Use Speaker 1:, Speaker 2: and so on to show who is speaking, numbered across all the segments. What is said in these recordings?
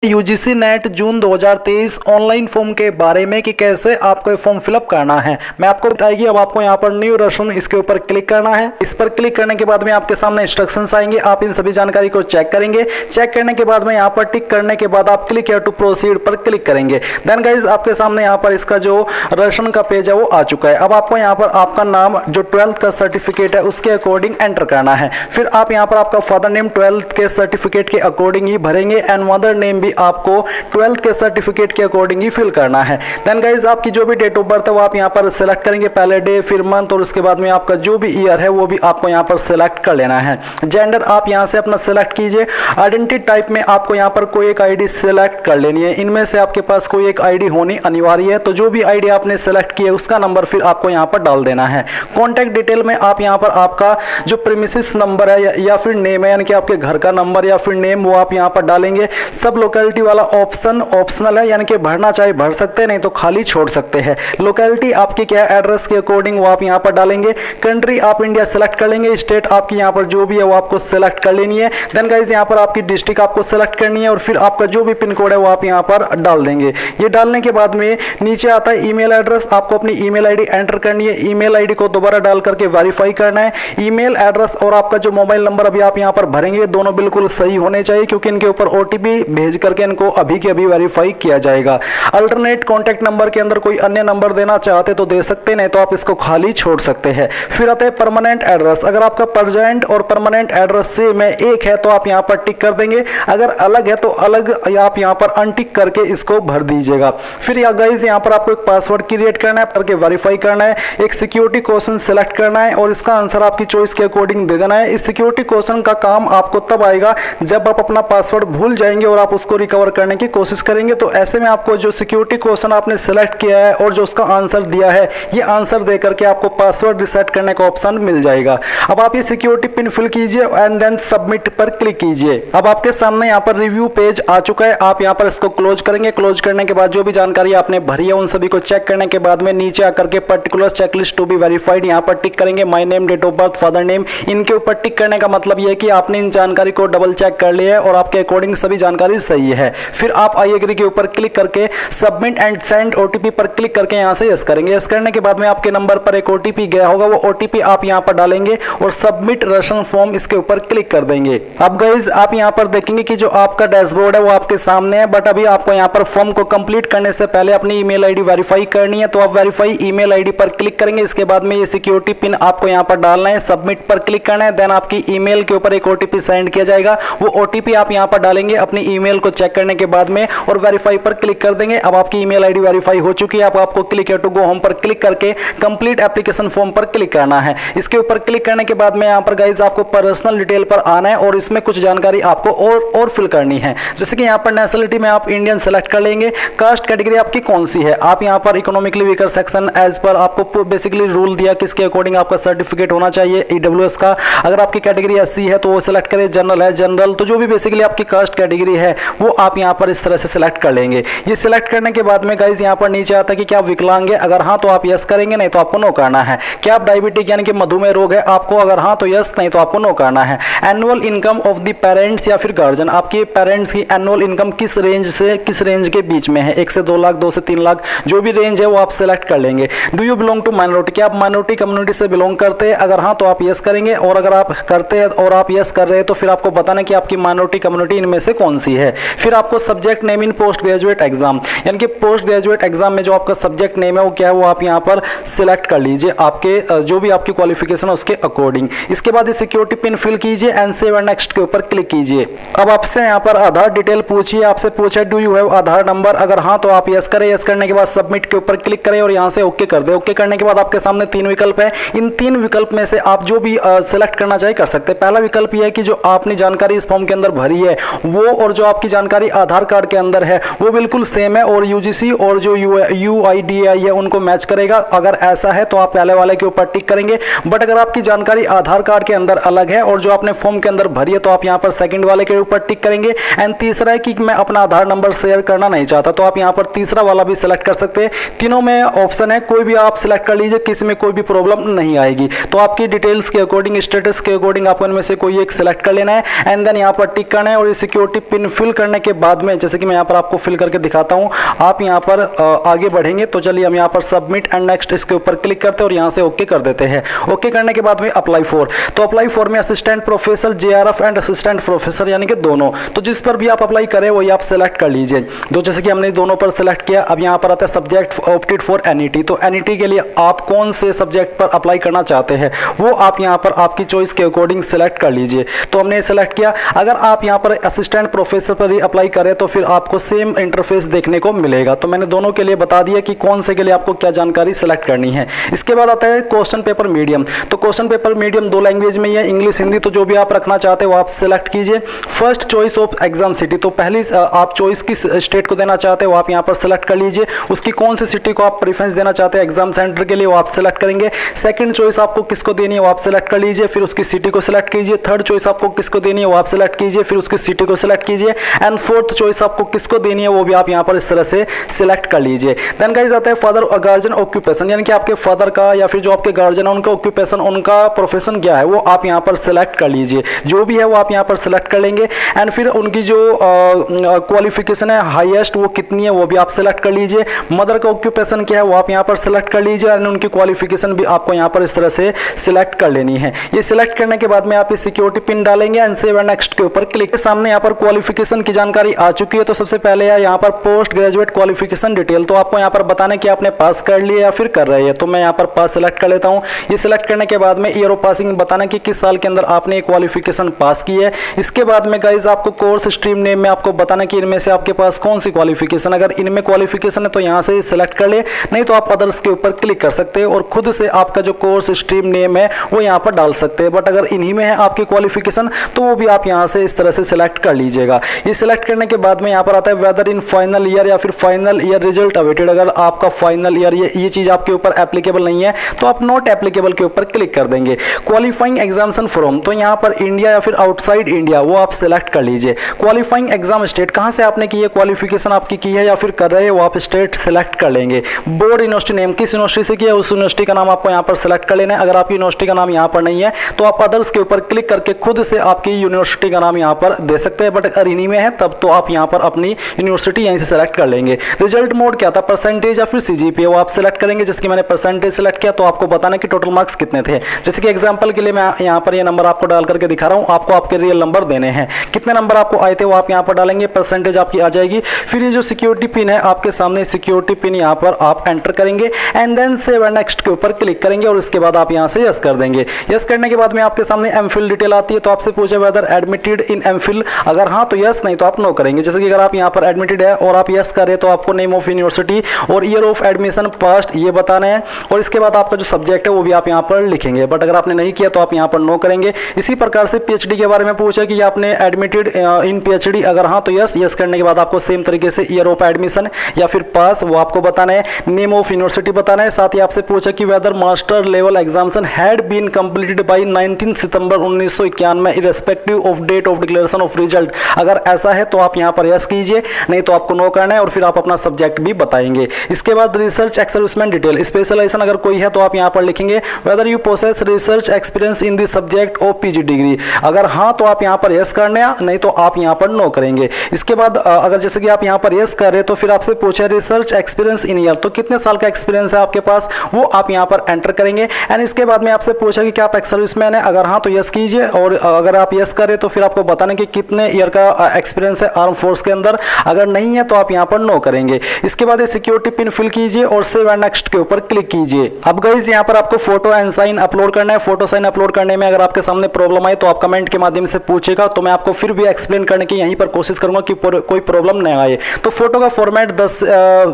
Speaker 1: UGC net जून 2023 online form के बारे में कि कैसे आपको फॉर्म फिलअप करना है मैं आपको बताएगी। अब आपको यहाँ पर न्यू रसन इसके ऊपर क्लिक करना है। इस पर क्लिक करने के बाद में आपके सामने इंस्ट्रक्शंस आएंगे। आप इन सभी जानकारी को चेक करेंगे। चेक करने के बाद में यहाँ पर टिक करने के बाद आप क्लिक हियर टू प्रोसीड पर क्लिक करेंगे। देन गाइज आपके सामने यहाँ पर इसका जो रसन का पेज है वो आ चुका है। अब आपको यहाँ पर आपका नाम जो 12th का सर्टिफिकेट है उसके अकॉर्डिंग एंटर करना है। फिर आप यहाँ पर आपका फादर नेम 12th के सर्टिफिकेट के अकॉर्डिंग ही भरेंगे एंड मदर नेम भी आपको 12th के सर्टिफिकेट के अकॉर्डिंग ही फिल करना है। देन गाइज आपकी जो भी डेट ऑफ बर्थ है वो आप यहाँ पर सिलेक्ट करेंगे, पहले डे फिर मंथ और उसके बाद में आपका जो भी ईयर है वो भी आपको यहाँ पर सिलेक्ट कर लेना है। जेंडर आप यहाँ से अपना सिलेक्ट कीजिए। आइडेंटिटी टाइप में आपको यहाँ पर कोई एक आईडी सिलेक्ट कर लेनी है। इनमें से आपके पास कोई एक आईडी होनी अनिवार्य है, तो जो भी आईडी आपने सिलेक्ट की है उसका नंबर फिर आपको यहाँ पर डाल देना है। कॉन्टैक्ट डिटेल में आप यहाँ पर आपका जो प्रीमिसेस नंबर है या फिर नेम है, यानी कि आपके घर का नंबर या फिर नेम, वो आप यहाँ पर डालेंगे। सब लोकेलिटी वाला ऑप्शन ऑप्शनल है, यानी कि भरना चाहे भर सकते हैं, नहीं तो खाली छोड़ सकते हैं। लोकेलिटी आपकी क्या है एड्रेस के अकॉर्डिंग वो आप यहाँ पर डालेंगे। कंट्री आप इंडिया सेलेक्ट कर लेंगे। स्टेट आपकी यहाँ पर जो भी है वो आपको सेलेक्ट कर लेनी है। देन गाइज यहाँ पर आपकी डिस्ट्रिक्ट आपको सेलेक्ट करनी है और फिर आपका जो भी पिन कोड है वो आप यहाँ पर डाल देंगे। ये डालने के बाद में नीचे आता है ईमेल एड्रेस। आपको अपनी ईमेल आईडी एंटर करनी है। ईमेल आईडी को दोबारा डाल करके वेरीफाई करना है। ईमेल एड्रेस और आपका जो मोबाइल नंबर अभी आप यहाँ पर भरेंगे दोनों बिल्कुल सही होने चाहिए, क्योंकि इनके ऊपर ओटीपी भेज करके इनको अभी के अभी वेरीफाई किया जाएगा। अल्टरनेट कॉन्टैक्ट नंबर के अंदर कोई अन्य नंबर देना चाहते तो दे सकते, नहीं तो आप इसको खाली छोड़ सकते हैं। फिर आता है परमानेंट एड्रेस। अगर आपका प्रेजेंट और परमानेंट एड्रेस से में एक है तो आप यहाँ पर टिक कर देंगे, अगर अलग है तो अलग आप यहाँ पर अनटिक करके इसको भर दीजिएगा। फिर गाइस यहाँ पर आपको एक पासवर्ड क्रिएट करना है, करके वेरीफाई करना है। एक सिक्योरिटी क्वेश्चन सेलेक्ट करना है और इसका आंसर आपकी चॉइस के अकॉर्डिंग दे देना है। इस सिक्योरिटी क्वेश्चन का काम आपको तब आएगा जब आप अपना पासवर्ड भूल जाएंगे और आप उसको रिकवर करने की कोशिश करेंगे। तो ऐसे में आपको जो सिक्योरिटी क्वेश्चन आपने सेलेक्ट किया है और जो उसका आंसर दिया है, ये आंसर दे करके आपको पासवर्ड रिसेट करने का ऑप्शन मिल जाएगा। अब आप ये सिक्योरिटी पिन फिल कीजिए एंड देन सबमिट पर क्लिक कीजिए। अब आपके सामने यहाँ पर रिव्यू पेज आ चुका है। आप यहाँ पर इसको क्लोज करेंगे। क्लोज करने के बाद जो भी जानकारी आपने भरी है उन सभी को चेक करने के बाद में नीचे आकर के particular checklist to be verified यहाँ पर टिक करेंगे। My name, date of birth, father name, इनके ऊपर टिक करने का मतलब ये है कि आपने इन जानकारी को डबल चेक कर लिया है और आपके अकॉर्डिंग सभी जानकारी सही है। फिर आप आई एग्री के ऊपर क्लिक करके सबमिट एंड सेंड ओटीपी पर क्लिक करके यहां से यस करेंगे। यस करने के बाद में आपके नंबर पर एक ओटीपी गया होगा, वो ओटीपी आप यहां पर डालेंगे और सबमिट रसन फॉर्म इसके ऊपर क्लिक कर देंगे। अब गाइज आप यहां पर देखेंगे कि जो आपका डैशबोर्ड है वो आपके सामने है, बट अभी आपको यहां पर फॉर्म को कंप्लीट करने से पहले अपनी ईमेल आईडी वेरीफाई करनी है। तो आप वेरीफाई ईमेल आईडी पर क्लिक करेंगे। इसके बाद में ये सिक्योरिटी पिन आपको यहां पर डालना है, सबमिट पर क्लिक करना है। देन आपकी ईमेल के ऊपर एक ओटीपी सेंड किया जाएगा, वो ओटीपी आप यहां पर डालेंगे अपनी ईमेल को चेक करने के बाद में और वेरीफाई पर क्लिक कर देंगे। अब आपकी ईमेल आईडी वेरीफाई हो चुकी है। अब आपको click here to go home पर क्लिक करके कंप्लीट एप्लीकेशन फॉर्म पर क्लिक करना है। इसके ऊपर क्लिक करने के बाद में यहाँ पर गाइज आपको पर्सनल डिटेल पर आना है और इसमें कुछ जानकारी आपको और फिल करनी है। जैसे कि यहाँ पर नेशनलिटी में आप इंडियन सेलेक्ट कर लेंगे। कास्ट कैटेगरी आपकी कौन सी है, आप यहाँ पर economically weaker section as per आपको बेसिकली रूल दिया किसके अकॉर्डिंग आपका सर्टिफिकेट होना चाहिए, ईडब्ल्यूएस का। अगर आपकी कैटेगरी एससी है तो वो सिलेक्ट करें, जनरल है जनरल। तो जो भी बेसिकली आपकी कास्ट कैटेगरी है वो आप यहाँ पर इस तरह से सिलेक्ट कर लेंगे। ये सिलेक्ट करने के बाद में गाइज यहाँ पर नीचे आता है कि क्या आप विकलांग है, अगर हाँ तो आप यस करेंगे, नहीं तो आपको नो करना है। क्या आप डायबिटिक यानी कि मधुमेह रोग है आपको, अगर हाँ तो यस, नहीं तो आपको नो करना है। Annual income of the parents या फिर गार्जियन, आपके पेरेंट्स की एनुअल इनकम किस रेंज से किस रेंज के बीच में है, 1 से 2 लाख, 2 से 3 लाख, जो भी रेंज है वो आप सिलेक्ट कर लेंगे। Do you belong to minority, क्या आप माइनॉरिटी कम्युनिटी से बिलोंग करते हैं, अगर हाँ तो आप यस करेंगे, और अगर आप करते हैं और आप यस कर रहे हैं तो फिर आपको बताना कि आपकी माइनॉरिटी कम्युनिटी इनमें से कौन सी है। फिर आपको subject name in post graduate exam, यानी कि पोस्ट ग्रेजुएट एग्जाम में जो आपका सब्जेक्ट नेम है वो क्या है वो आप यहाँ पर सिलेक्ट कर लीजिए, आपके जो भी आपकी क्वालिफिकेशन है उसके अकॉर्डिंग। इसके बाद सिक्योरिटी पिन फिल कीजिए एंड सेव एंड नेक्स्ट के ऊपर क्लिक कीजिए। अब आपसे यहाँ पर आधार डिटेल पूछिए, आपसे पूछा do you have Aadhaar number, अगर हाँ तो आप यस करें। यस करने के बाद सबमिट के ऊपर क्लिक करें और यहाँ से ओके कर दे। ओके करने के बाद आपके सामने 3 विकल्प है। इन 3 विकल्प में से आप जो भी सिलेक्ट करना चाहे कर सकते हैं। पहला विकल्प यह है कि जो आपने जानकारी इस फॉर्म के अंदर भरी है वो और जो आपकी जानकारी आधार कार्ड के अंदर है वो बिल्कुल सेम है और यूजीसी और जो यूआईडीआई है उनको मैच करेगा। अगर ऐसा है तो आप पहले वाले के ऊपर टिक करेंगे। बट अगर आपकी जानकारी आधार कार्ड के अंदर अलग है और जो आपने फॉर्म के अंदर भरी है तो आप यहाँ पर सेकंड वाले के ऊपर टिक करेंगे। एंड तीसरा है कि मैं अपना आधार नंबर शेयर करना नहीं चाहता, तो आप यहाँ पर तीसरा वाला भी सिलेक्ट कर सकते हैं। तीनों में ऑप्शन है, कोई भी आप सिलेक्ट कर लीजिए, किसी में कोई भी प्रॉब्लम नहीं आएगी। तो आपकी डिटेल्स के अकॉर्डिंग, स्टेटस के अकॉर्डिंग आपको इनमें से कोई एक सिलेक्ट कर लेना है एंड देन यहाँ पर टिक करना है और सिक्योरिटी पिन फिल करने करने के बाद में जैसे कि मैं यहाँ पर आपको फिल करके दिखाता हूँ, आप यहाँ पर आगे बढ़ेंगे। तो चलिए हम यहाँ पर सबमिट एंड नेक्स्ट इसके ऊपर क्लिक करते हैं और यहाँ से ओके कर देते हैं। ओके करने के बाद में अप्लाई फॉर, तो अप्लाई फॉर में assistant professor JRF and assistant professor यानी कि दोनों, तो जिस पर भी आप अप्लाई करें वही आप सेलेक्ट कर लीजिए। तो जैसे कि हमने दोनों पर सेलेक्ट किया, अब यहाँ पर आता है सब्जेक्ट ऑप्टेड फॉर NET, तो NET के लिए आप कौन से सब्जेक्ट पर अप्लाई करना चाहते हैं वो आप यहाँ पर आपकी चॉइस के अकॉर्डिंग सेलेक्ट कर लीजिए। तो हमने सेलेक्ट किया। अगर आप यहाँ पर असिस्टेंट प्रोफेसर पर ही अप्लाई करें तो फिर आपको सेम इंटरफेस देखने को मिलेगा। तो मैंने दोनों के लिए बता दिया कि कौन से के लिए आपको क्या जानकारी सेलेक्ट करनी है। इसके बाद आता है क्वेश्चन पेपर मीडियम, तो क्वेश्चन पेपर मीडियम 2 लैंग्वेज में है, इंग्लिश हिंदी, तो जो भी आप रखना चाहते हो आप सेलेक्ट कीजिए। First choice of exam city, तो पहली आप चॉइस किस स्टेट को देना चाहते हो आप यहाँ पर सेलेक्ट कर लीजिए। उसकी कौन सी सिटी को आप प्रेफरेंस देना चाहते हैं एग्जाम सेंटर के लिए वो आप सेलेक्ट करेंगे। सेकंड चॉइस आपको किसको देनी है वो आप सेलेक्ट कर लीजिए, फिर उसकी सिटी को सेलेक्ट कीजिए। थर्ड चॉइस आपको किसको देनी है वो आप सेलेक्ट कीजिए, फिर उसकी सिटी को सेलेक्ट कीजिए। एंड फोर्थ चॉइस आपको किसको देनी है वो भी आप यहाँ पर इस तरह से सिलेक्ट कर लीजिए। देन गाइस आता है फादर और गार्जियन ऑक्यूपेशन, यानी कि आपके फादर का या फिर जो आपके गार्जियन है उनका ऑक्यूपेशन, उनका प्रोफेशन क्या है वो आप यहाँ पर सिलेक्ट कर लीजिए। जो भी है वो आप यहाँ पर सिलेक्ट कर लेंगे। एंड फिर उनकी जो क्वालिफिकेशन है हाईएस्ट वो कितनी है वो भी आप सिलेक्ट कर लीजिए। मदर का ऑक्यूपेशन क्या है वो आप यहाँ पर सिलेक्ट कर लीजिए। एंड उनकी क्वालिफिकेशन भी आपको यहाँ पर इस तरह से सिलेक्ट कर लेनी है। ये सिलेक्ट करने के बाद में आप इस सिक्योरिटी पिन डालेंगे एंड सेव एंड नेक्स्ट के ऊपर क्लिक। सामने यहाँ पर क्वालिफिकेशन की जानकारी आ चुकी है। तो सबसे पहले है यहाँ पर पोस्ट ग्रेजुएट क्वालिफिकेशन डिटेल, तो आपको यहाँ पर बताना कि आपने पास कर लिया या फिर कर रहे हैं। तो मैं यहाँ पर पास सिलेक्ट कर लेता हूँ। ये सिलेक्ट करने के बाद में ईयर ऑफ पासिंग बताना कि किस साल के अंदर आपने क्वालिफिकेशन पास की है। इसके बाद में गाइज आपको कोर्स स्ट्रीम नेम में आपको बताना कि इनमें से आपके पास कौन सी क्वालिफिकेशन, अगर इनमें क्वालिफिकेशन है तो यहाँ से सिलेक्ट कर ले, नहीं तो आप अदर्स के ऊपर क्लिक कर सकते हैं और खुद से आपका जो कोर्स स्ट्रीम नेम है वो यहाँ पर डाल सकते हैं। बट अगर इन्हीं में है आपकी क्वालिफिकेशन तो वो भी आप यहाँ से इस तरह से सिलेक्ट कर लीजिएगा। ये सिलेक्ट करने के बाद में यहाँ पर आता है वेदर इन फाइनल ईयर या फिर फाइनल ईयर रिजल्ट अवेटेड, अगर आपका फाइनल ईयर ये चीज आपके ऊपर एप्लीकेबल नहीं है तो आप नॉट एप्लीकेबल के ऊपर क्लिक कर देंगे। क्वालिफाइंग एग्जामिनेशन फ्रॉम, तो यहाँ पर इंडिया या फिर आउटसाइड इंडिया वो आप सिलेक्ट कर लीजिए। क्वालिफाइंग एग्जाम स्टेट, कहाँ से आपने की है क्वालिफिकेशन आपकी की है या फिर कर रहे हैं वो आप स्टेट सिलेक्ट कर लेंगे। बोर्ड यूनिवर्सिटी नेम, किस यूनिवर्सिटी से किया उस यूनिवर्सिटी का नाम आपको यहाँ पर सिलेक्ट कर लेना है। अगर आपकी यूनिवर्सिटी का नाम यहाँ पर नहीं है तो आप अदर्स के ऊपर क्लिक करके खुद से आपकी यूनिवर्सिटी का नाम यहाँ पर दे सकते हैं। बट अगर इन्हीं में है तब तो आप यहाँ पर अपनी यूनिवर्सिटी यहीं से सिलेक्ट कर लेंगे। रिजल्ट मोड क्या था, परसेंटेज या फिर CGPA, वो आप सिलेक्ट करेंगे। जैसे कि मैंने परसेंटेज सिलेक्ट किया तो आपको बताना कि टोटल मार्क्स कितने थे। जैसे कि एग्जांपल के लिए मैं यहाँ पर ये नंबर आपको डाल करके दिखा रहा हूँ, आपको आपके रियल नंबर देने हैं। कितने नंबर आपको आए थे वो आप यहाँ पर डालेंगे, परसेंटेज आपकी आ जाएगी। फिर ये जो सिक्योरिटी पिन है आपके सामने, सिक्योरिटी पिन यहाँ पर आप एंटर करेंगे and then save and next के ऊपर क्लिक करेंगे और इसके बाद आप यहाँ से यस कर देंगे। यस करने के बाद में आपके सामने एमफिल डिटेल आती है। तो आपसे पूछे वेदर एडमिटेड इन एमफिल, अगर हाँ तो यस, नहीं तो आप नो करेंगे। जैसे कि अगर आप यहाँ पर एडमिटेड है और आप यस करें तो आपको नेम ऑफ यूनिवर्सिटी और ईयर ऑफ एडमिशन पास्ट ये बताना है और इसके बाद आपका जो सब्जेक्ट है वो भी आप यहाँ पर लिखेंगे। बट अगर आपने नहीं किया तो आप यहाँ पर नो करेंगे। इसी प्रकार से PhD के बारे में पूछा कि आपने एडमिटेड इन PhD, अगर हाँ तो यस। यस करने के बाद आपको सेम तरीके से ईयर ऑफ एडमिशन या फिर पास वो आपको बताना है, नेम ऑफ यूनिवर्सिटी बताना है। साथ ही आपसे पूछा कि whether master level examination had been completed by 19 सितंबर 1991 irrespective of date of declaration of result, अगर ऐसा है तो आप यहाँ पर यस कीजिए, नहीं तो आपको नो करना है और फिर आप अपना सब्जेक्ट भी बताएंगे। इसके बाद रिसर्च एक्सर्विसमेंट डिटेल, स्पेशलाइजेशन अगर कोई है तो आप यहाँ पर लिखेंगे whether you possess research experience in this subject of PG degree, अगर हाँ तो आप यहाँ पर यस करना है, नहीं तो आप यहाँ पर नो करेंगे। इसके बाद अगर जैसे कि आप यहाँ पर यस कर रहे तो फिर आपसे पूछे रिसर्च एक्सपीरियंस इन ईयर, तो कितने साल का एक्सपीरियंस है आपके पास वो आप यहाँ पर एंटर करेंगे। एंड इसके बाद में आपसे पूछा कि क्या आप एक्स सर्विसमैन है, अगर हाँ तो यस कीजिए और अगर आप यस करें तो फिर आपको बताना कि कितने ईयर का एक्सपीरियंस है आर्म फोर्स के अंदर, अगर नहीं है तो आप यहाँ पर नो करेंगे। इसके बाद ये सिक्योरिटी पिन फिल कीजिए और सेव एंड नेक्स्ट के ऊपर क्लिक कीजिए। अब गाइस यहाँ पर आपको फोटो एंड साइन अपलोड करना है। फोटो साइन अपलोड करने में अगर आपके सामने प्रॉब्लम आए तो आप कमेंट के माध्यम से पूछेगा, तो मैं आपको फिर भी एक्सप्लेन करने की यहीं पर कोशिश करूंगा कि कोई प्रॉब्लम नहीं आए। तो फोटो का फॉर्मेट 10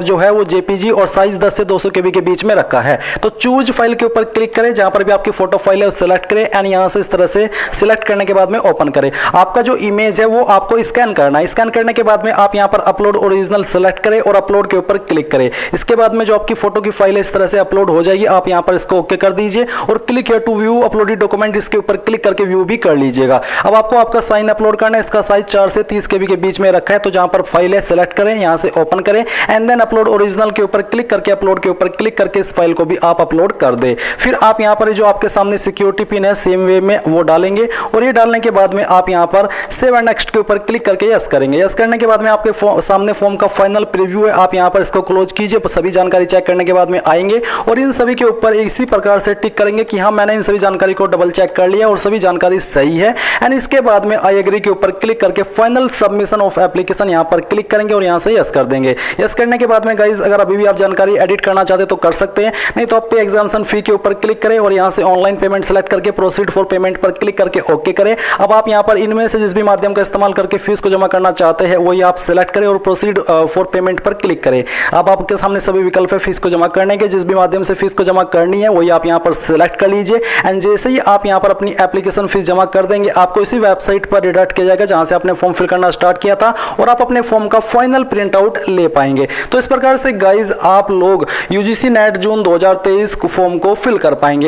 Speaker 1: जो है वो JPG और साइज 10 से 200 KB के बीच में रखा है। तो चूज फाइल के ऊपर क्लिक करें, जहां पर भी आपकी फोटो फाइल है सिलेक्ट करें एंड यहां से इस तरह से सिलेक्ट करने के बाद में ओपन करें। आपका जो इमेज है वो आपको स्कैन करना है। स्कैन करने के बाद में आप यहां पर अपलोड ओरिजिनल सेलेक्ट करें और अपलोड के ऊपर क्लिक करें। इसके बाद में जो आपकी फोटो की फाइल है इस तरह से अपलोड हो जाएगी। आप यहां पर इसको ओके कर दीजिए और click here to view uploaded document, इसके ऊपर क्लिक करके व्यू भी कर लीजिएगा। अब आपको आपका साइन अपलोड करना है। इसका साइज 4 से 30 KB के बीच में रखा है। तो जहां पर फाइल है सेलेक्ट करें, यहां से ओपन करें एंड देन अपलोड ओरिजिनल के ऊपर क्लिक करके अपलोड के ऊपर क्लिक करके इस फाइल को भी आप अपलोड कर दे। फिर आप यहां पर जो आपके सामने सिक्योरिटी पिन है सेम वे में वो डालेंगे और ये डालने के बाद में आप यहां पर सेव एंड नेक्स्ट के ऊपर क्लिक करके करके यस करेंगे। यस करने के बाद में आपके सामने फॉर्म का फाइनल प्रीव्यू है, आप यहाँ पर इसको क्लोज कीजिए। सभी जानकारी चेक करने के बाद में आएंगे और इन सभी के ऊपर इसी प्रकार से टिक करेंगे कि हाँ मैंने इन सभी जानकारी को डबल चेक कर लिया और सभी जानकारी सही है। एंड इसके बाद में आई एग्री के ऊपर क्लिक करके फाइनल सबमिशन ऑफ एप्लीकेशन यहाँ पर क्लिक करेंगे और यहाँ से यस कर देंगे। यस करने के बाद में गाइज अगर अभी भी आप जानकारी एडिट करना चाहते तो कर सकते हैं, नहीं तो आप पे एग्जामिनेशन फी के ऊपर क्लिक करें और यहाँ से ऑनलाइन पेमेंट सेलेक्ट करके प्रोसीड फॉर पेमेंट पर क्लिक करके ओके करें। अब आप यहाँ पर इनमें से जिस भी माध्यम का इस्तेमाल करके फीस को जमा करना चाहते हैं वही आप सिलेक्ट करें और प्रोसीड फॉर पेमेंट पर क्लिक करें। अब आपके सामने सभी विकल्प है फीस को जमा करने के, जिस भी माध्यम से फीस को जमा करनी है वही आप यहाँ पर सिलेक्ट कर लीजिए। एंड जैसे ही आप यहाँ पर अपनी एप्लीकेशन फीस जमा कर देंगे आपको इसी वेबसाइट पर रिडायरेक्ट किया जाएगा जहां से आपने फॉर्म फिल करना स्टार्ट किया था और आप अपने फॉर्म का फाइनल प्रिंट आउट ले पाएंगे। तो इस प्रकार से गाइज आप लोग यूजीसी नेट जून 2023 फॉर्म को फिल कर पाएंगे।